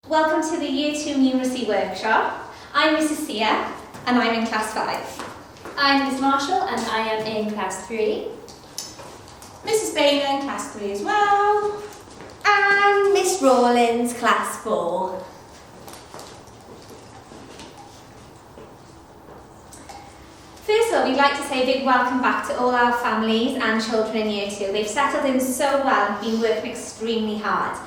Welcome to the Year 2 Numeracy Workshop. I'm Mrs. Sia and I'm in Class 5. I'm Miss Marshall and I am in Class 3. Mrs. Baylor in Class 3 as well. And Miss Rawlins, Class 4. First of all, we'd like to say a big welcome back to all our families and children in Year 2. They've settled in so well and been working extremely hard.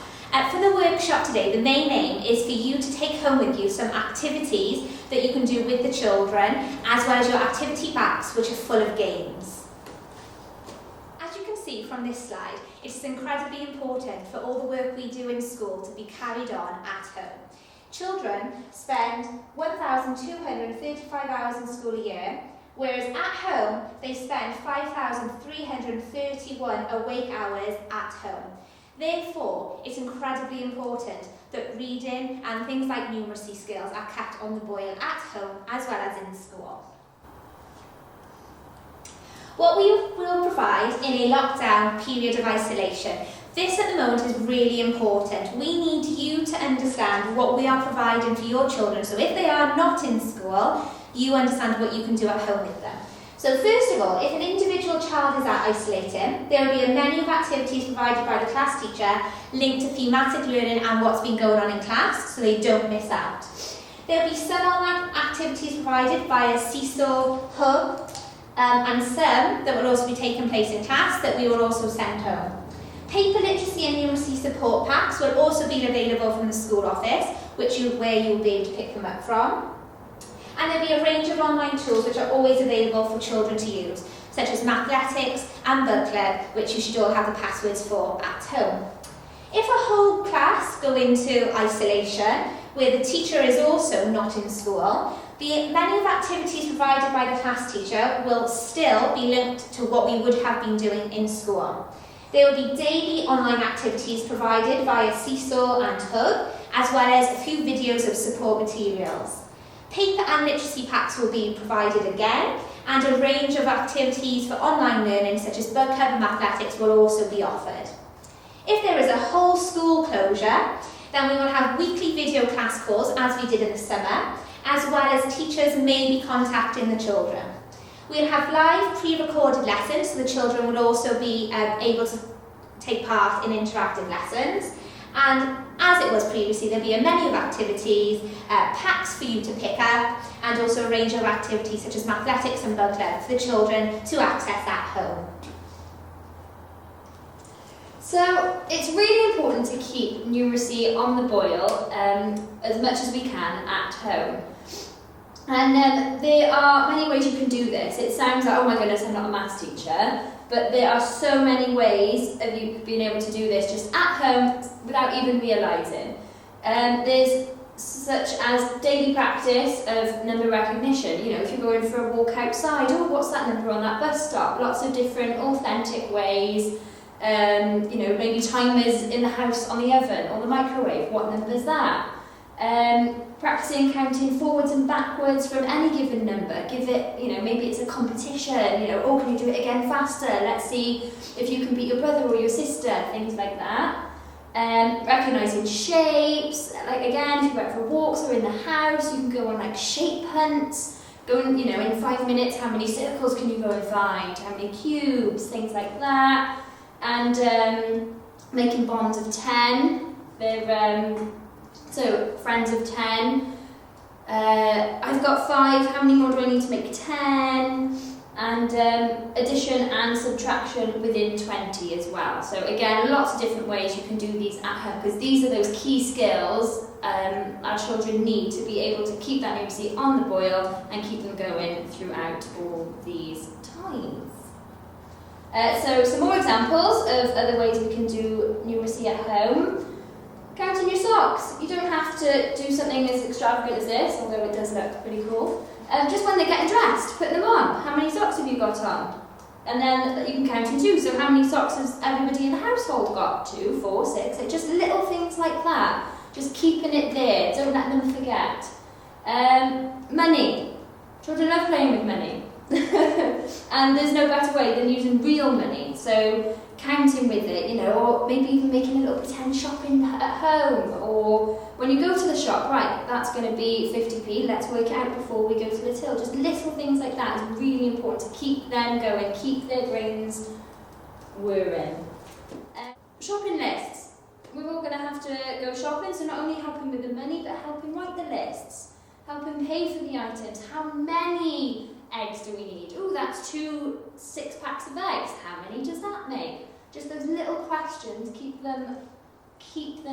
For the workshop today, the main aim is for you to take home with you some activities that you can do with the children, as well as your activity packs, which are full of games. As you can see from this slide, it is incredibly important for all the work we do in school to be carried on at home. Children spend 1,235 hours in school a year, whereas at home they spend 5,331 awake hours at home. Therefore, it's incredibly important that reading and things like numeracy skills are kept on the boil at home as well as in school. What we will provide in a lockdown period of isolation, this at the moment is really important. We need you to understand what we are providing for your children, so if they are not in school, you understand what you can do at home with them. So first of all, if an individual child is at isolating, there will be a menu of activities provided by the class teacher linked to thematic learning and what's been going on in class, so they don't miss out. There will be some online activities provided via Seesaw, Hub, and some that will also be taking place in class that we will also send home. Paper literacy and numeracy support packs will also be available from the school office, where you will be able to pick them up from. And there'll be a range of online tools which are always available for children to use, such as Mathletics and Book Club, which you should all have the passwords for at home. If a whole class go into isolation, where the teacher is also not in school, the menu of activities provided by the class teacher will still be linked to what we would have been doing in school. There will be daily online activities provided via Seesaw and Hub, as well as a few videos of support materials. Paper and literacy packs will be provided again, and a range of activities for online learning such as Book Club and Mathletics will also be offered. If there is a whole school closure, then we will have weekly video class calls as we did in the summer, as well as teachers may be contacting the children. We'll have live pre-recorded lessons, so the children will also be able to take part in interactive lessons. And as it was previously, there'll be a menu of activities, packs for you to pick up, and also a range of activities such as Mathletics and Book Club for the children to access at home. So it's really important to keep numeracy on the boil as much as we can at home. And there are many ways you can do this. It sounds like, oh my goodness, I'm not a maths teacher, but there are so many ways of you being able to do this just at home without even realising. There's such as daily practice of number recognition. You know, if you're going for a walk outside, oh, what's that number on that bus stop? Lots of different authentic ways. Maybe timers in the house on the oven or the microwave. What number is that? Practicing counting forwards and backwards from any given number. Give it, maybe it's a competition, oh, can you do it again faster? Let's see if you can beat your brother or your sister, things like that. Recognising shapes, like again, if you went for walks or in the house, you can go on like shape hunts. Go in, in 5 minutes, how many circles can you go and find? How many cubes? Things like that. And making bonds of 10. So, friends of 10, I've got 5, how many more do I need to make 10? And addition and subtraction within 20 as well. So again, lots of different ways you can do these at home, because these are those key skills our children need to be able to keep that numeracy on the boil and keep them going throughout all these times. So some more examples of other ways we can do numeracy at home. Counting your socks. You don't have to do something as extravagant as this, although it does look pretty cool. Just when they're getting dressed, put them on. How many socks have you got on? And then you can count in 2. So how many socks has everybody in the household got? 2, 4, 6. Like just little things like that. Just keeping it there. Don't let them forget. Money. Children love playing with money. And there's no better way than using real money. So counting with it, you know, or maybe even making a little pretend shopping at home, or when you go to the shop, right, that's going to be 50p, let's work it out before we go to the till. Just little things like that is really important to keep them going, keep their brains whirring. Shopping lists. We're all going to have to go shopping, so not only helping with the money, but helping write the lists, helping pay for the items. How many eggs do we need? Oh, that's 2 6-packs of eggs. How many does that make? Just those little questions keep them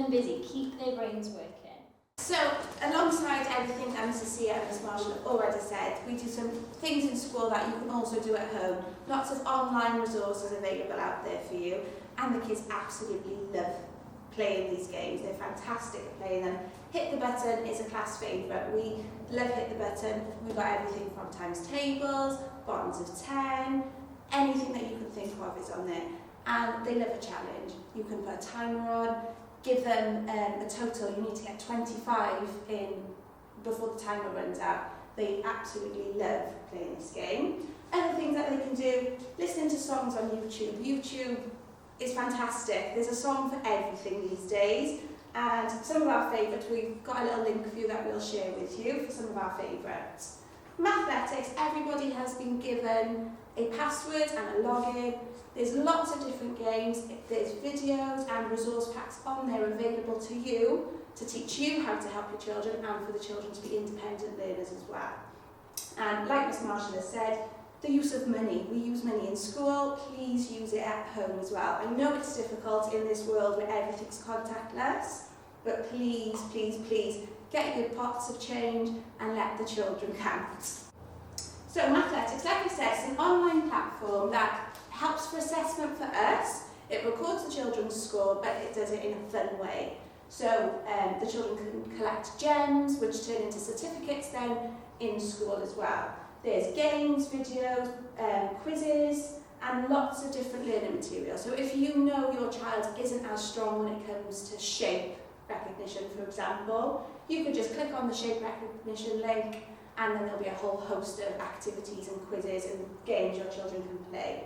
busy, keep their brains working. So, alongside everything that Mrs. Sia and Miss Marshall have already said, we do some things in school that you can also do at home. Lots of online resources available out there for you, and the kids absolutely love playing these games. They're fantastic at playing them. Hit the Button is a class favourite. We love Hit the Button. We've got everything from times tables, bonds of 10, anything that you can think of is on there. And they love a challenge. You can put a timer on, give them a total. You need to get 25 in before the timer runs out. They absolutely love playing this game. Other things that they can do, listening to songs on YouTube. YouTube is fantastic. There's a song for everything these days. And some of our favourites, we've got a little link for you that we'll share with you for some of our favourites. Mathletics, everybody has been given a password and a login. There's lots of different games. There's videos and resource packs on there available to you to teach you how to help your children and for the children to be independent learners as well. And like Miss Marshall has said, the use of money. We use money in school, please use it at home as well. I know it's difficult in this world where everything's contactless, but please, please, please get your pots of change and let the children count. So Mathletics, like I said, is an online platform that helps for assessment for us. It records the children's score, but it does it in a fun way. So the children can collect gems, which turn into certificates then in school as well. There's games, videos, quizzes, and lots of different learning materials. So if you know your child isn't as strong when it comes to shape recognition, for example, you could just click on the shape recognition link, and then there'll be a whole host of activities and quizzes and games your children can play.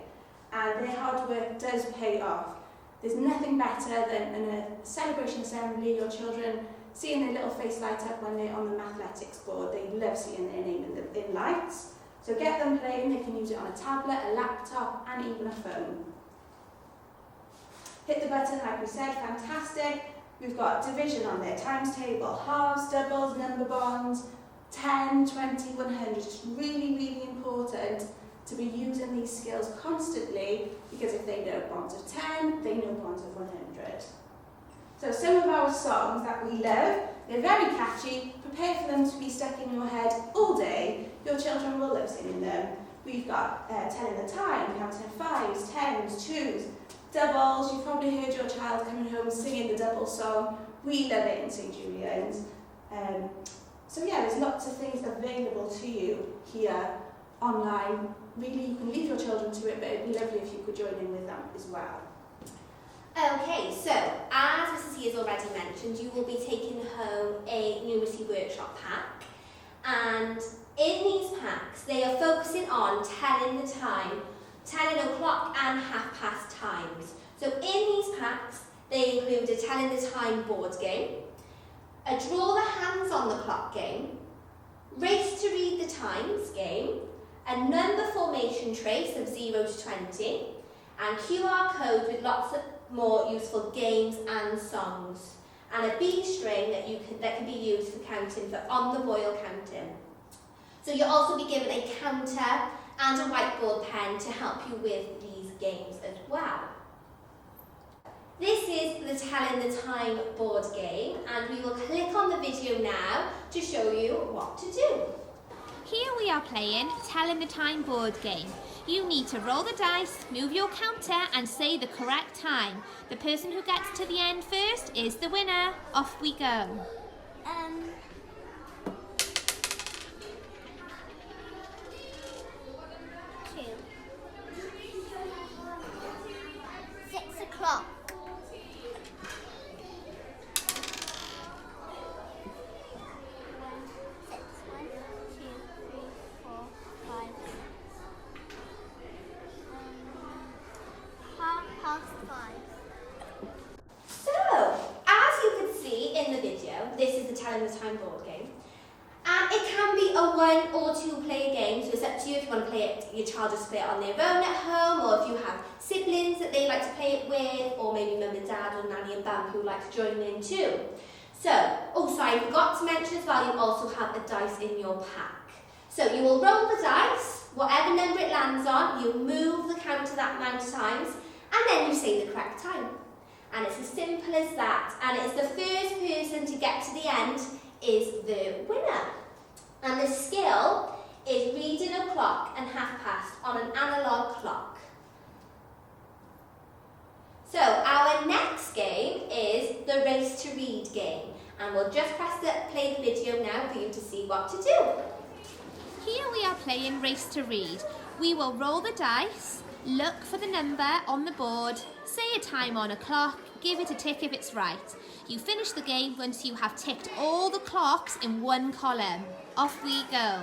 And their hard work does pay off. There's nothing better than in a celebration assembly, your children seeing their little face light up when they're on the Mathletics board. They love seeing their name in lights. So get them playing. They can use it on a tablet, a laptop, and even a phone. Hit the Button, like we said, fantastic. We've got division on there, times table, halves, doubles, number bonds, 10, 20, 100. It's really, really important to be using these skills constantly, because if they know bonds of 10, they know bonds of 100. So some of our songs that we love, they're very catchy. Prepare for them to be stuck in your head all day. Your children will love singing them. We've got telling the time, counting 5s, 10s, 2s, doubles. You've probably heard your child coming home singing the double song. We love it in St. Julian's. So yeah, there's lots of things available to you here online. Really, you can leave your children to it, but it'd be lovely if you could join in with them as well. Okay, so as Mrs. C has already mentioned, you will be taking home a Numeracy Workshop pack, and in these packs they are focusing on telling the time, telling o'clock and 1/2 times. So in these packs they include a telling the time board game, a draw the hands on the clock game, race to read the times game, a number formation trace of 0 to 20, and QR codes with lots of more useful games and songs, and a B string that can be used for counting, for on the boil counting. So you'll also be given a counter and a whiteboard pen to help you with these games as well. This is the Telling the Time board game, and we will click on the video now to show you what to do. Here we are playing Telling the Time board game. You need to roll the dice, move your counter and say the correct time. The person who gets to the end first is the winner. Off we go. 2. 6 o'clock. 1, 2, 3, 4, 5, 6. 1/2 past Tell the Time board game. And it can be a 1 or 2 player game, so it's up to you if you want to play it, your child just play it on their own at home, or if you have siblings that they like to play it with, or maybe mum and dad or nanny and bum who like to join in too. So, oh sorry, I forgot to mention as well, you also have a dice in your pack. So you will roll the dice, whatever number it lands on, you move the counter that amount of times, and then you say the correct time. And it's as simple as that, and it's the first person to get to the end is the winner. And the skill is reading a clock and half past on an analogue clock. So our next game is the Race to Read game, and we'll just play the video now for you to see what to do. Here we are playing Race to Read. We will roll the dice, look for the number on the board, say a time on a clock, give it a tick if it's right. You finish the game once you have ticked all the clocks in one column. Off we go.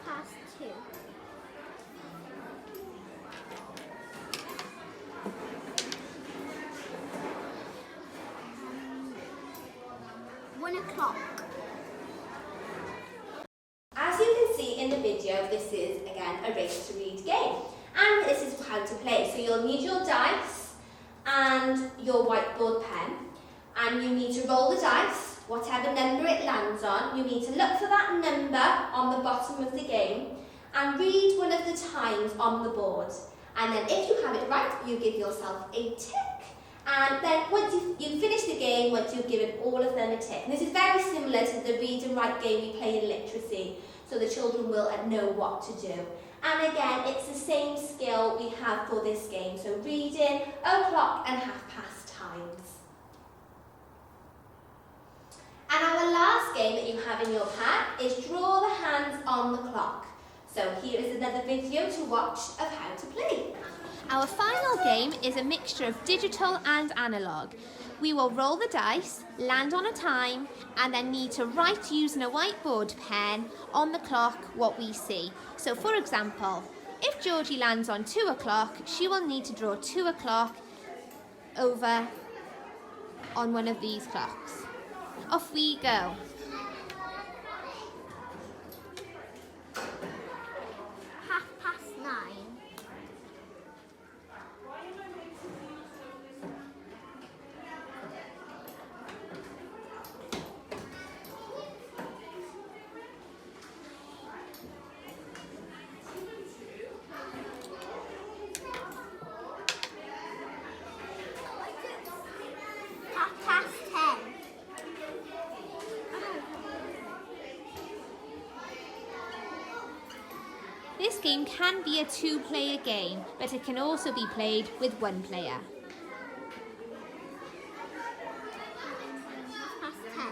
Past 2. 1 o'clock. As you can see in the video, this is again a Race to Read game, and this is how to play. So you'll need your dice and your whiteboard pen, and you need to roll the dice, whatever number it lands on. You need to look for that number on the bottom of the game and read one of the times on the board. And then if you have it right, you give yourself a tick. And then once you finish the game, once you've given all of them a tick. And this is very similar to the read and write game we play in literacy, so the children will know what to do. And again, it's the same skill we have for this game, so reading, o'clock and half past times. And our last game that you have in your pack is draw the hands on the clock. So here is another video to watch of how to play. Our final game is a mixture of digital and analogue. We will roll the dice, land on a time, and then need to write using a whiteboard pen on the clock what we see. So for example, if Georgie lands on 2 o'clock, she will need to draw 2 o'clock over on one of these clocks. Off we go. Past 9. Past 10. This game can be a 2-player game, but it can also be played with 1 player. Past 10.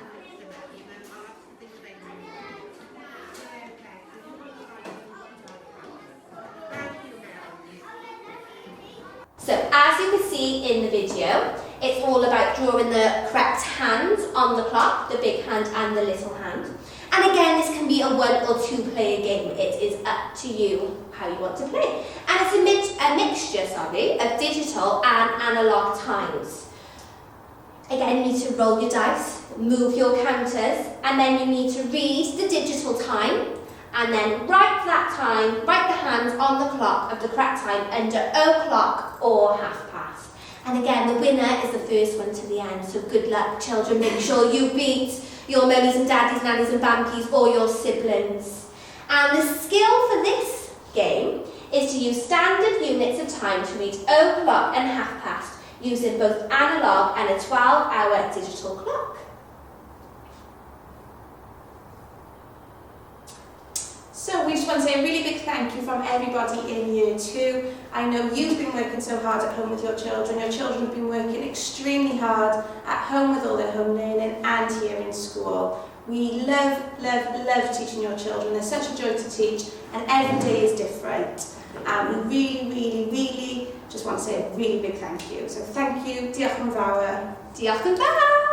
So as you can see in the video, it's all about drawing the correct hands on the clock, the big hand and the little hand. And again, this can be a 1 or 2-player game. It is up to you how you want to play. And it's a mixture of digital and analogue times. Again, you need to roll your dice, move your counters, and then you need to read the digital time, and then write that time, write the hands on the clock of the correct time under o'clock or half past. And again, the winner is the first one to the end, so good luck, children. Make sure you beat your mummies and daddies, nannies and bampies, or your siblings. And the skill for this game is to use standard units of time to read o'clock and half past, using both analogue and a 12-hour digital clock. So we just want to say a really big thank you from everybody in Year 2. I know you've been working so hard at home with your children. Your children have been working extremely hard at home with all their home learning and here in school. We love teaching your children. They're such a joy to teach, and every day is different. And we really just want to say a really big thank you. So thank you. Diolch yn fawr. Diolch yn fawr.